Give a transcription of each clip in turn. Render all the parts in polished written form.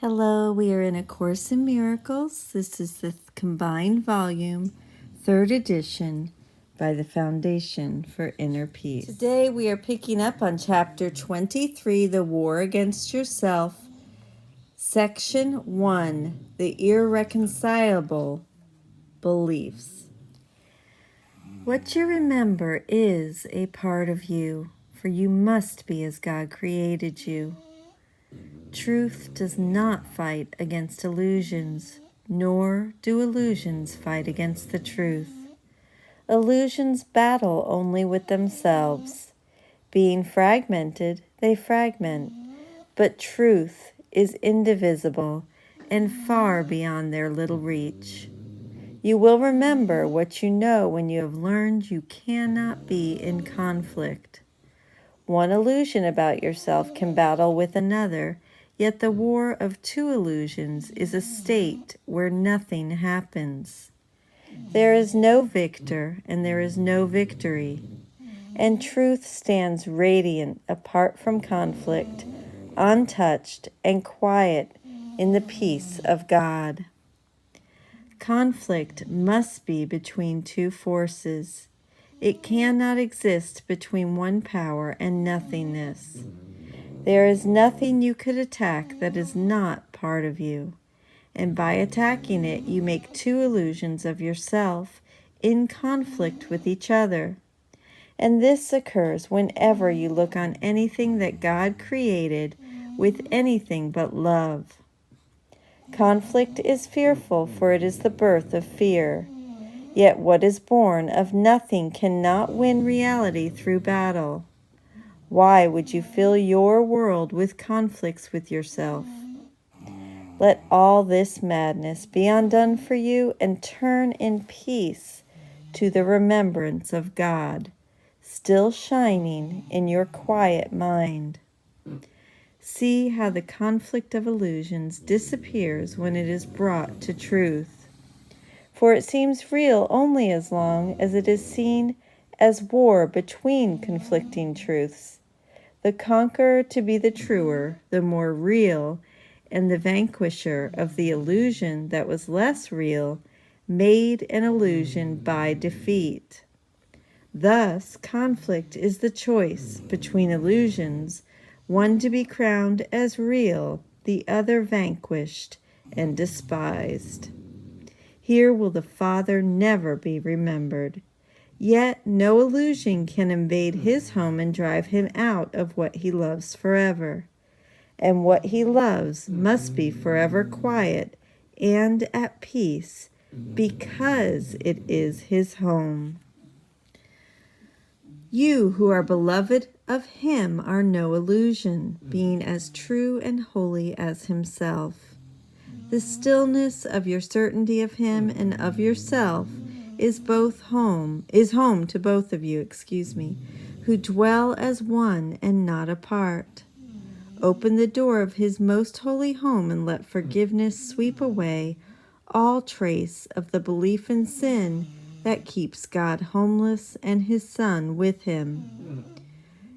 Hello, we are in A Course in Miracles. This is the combined volume, 3rd edition, by the Foundation for Inner Peace. Today we are picking up on Chapter 23, The War Against Yourself, Section 1, The Irreconcilable Beliefs. What you remember is a part of you, for you must be as God created you. Truth does not fight against illusions, nor do illusions fight against the truth. Illusions battle only with themselves. Being fragmented, they fragment, but truth is indivisible and far beyond their little reach. You will remember what you know when you have learned you cannot be in conflict. One illusion about yourself can battle with another, yet the war of two illusions is a state where nothing happens. There is no victor and there is no victory, and truth stands radiant apart from conflict, untouched and quiet in the peace of God. Conflict must be between two forces. It cannot exist between one power and nothingness. There is nothing you could attack that is not part of you, and by attacking it, you make two illusions of yourself in conflict with each other. And this occurs whenever you look on anything that God created with anything but love. Conflict is fearful, for it is the birth of fear. Yet what is born of nothing cannot win reality through battle. Why would you fill your world with conflicts with yourself? Let all this madness be undone for you and turn in peace to the remembrance of God, still shining in your quiet mind. See how the conflict of illusions disappears when it is brought to truth. For it seems real only as long as it is seen as war between conflicting truths. The conqueror to be the truer, the more real, and the vanquisher of the illusion that was less real, made an illusion by defeat. Thus, conflict is the choice between illusions, one to be crowned as real, the other vanquished and despised. Here will the Father never be remembered. Yet no illusion can invade his home and drive him out of what he loves forever. And what he loves must be forever quiet and at peace, because it is his home. You who are beloved of him are no illusion, being as true and holy as himself. The stillness of your certainty of him and of yourself is home to both of you, who dwell as one and not apart. Open the door of his most holy home and let forgiveness sweep away all trace of the belief in sin that keeps God homeless and his Son with him.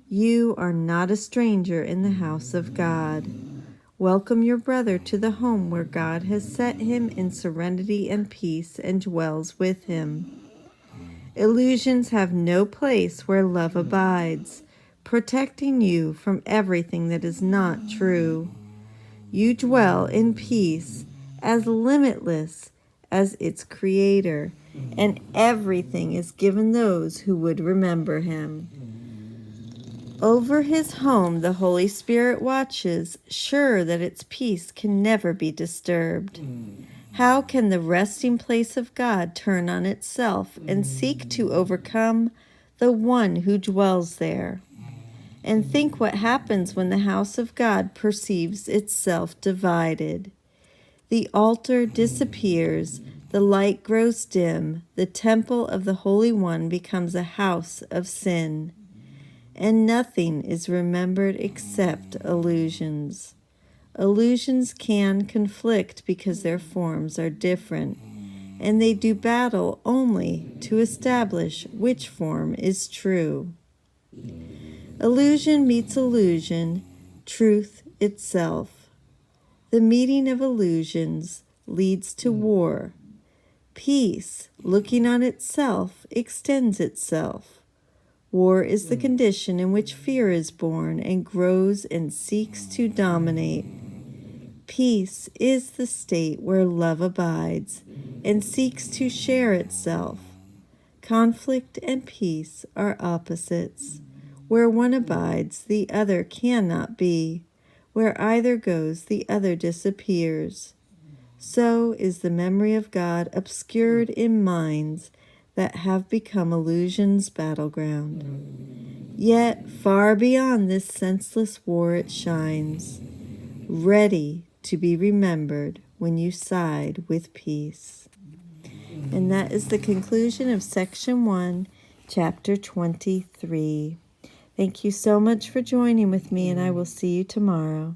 You are not a stranger in the house of God. Welcome your brother to the home where God has set him in serenity and peace and dwells with him. Illusions have no place where love abides, protecting you from everything that is not true. You dwell in peace as limitless as its creator, and everything is given those who would remember him. Over his home the Holy Spirit watches, sure that its peace can never be disturbed. How can the resting place of God turn on itself and seek to overcome the one who dwells there? And think what happens when the house of God perceives itself divided. The altar disappears, the light grows dim, the temple of the Holy One becomes a house of sin. And nothing is remembered except illusions. Illusions can conflict because their forms are different, and they do battle only to establish which form is true. Illusion meets illusion, truth itself. The meeting of illusions leads to war. Peace, looking on itself, extends itself. War is the condition in which fear is born and grows and seeks to dominate. Peace is the state where love abides and seeks to share itself. Conflict and peace are opposites. Where one abides, the other cannot be. Where either goes, the other disappears. So is the memory of God obscured in minds that have become illusion's battleground. Yet far beyond this senseless war it shines, ready to be remembered when you side with peace. And that is the conclusion of Section 1, Chapter 23. Thank you so much for joining with me, and I will see you tomorrow.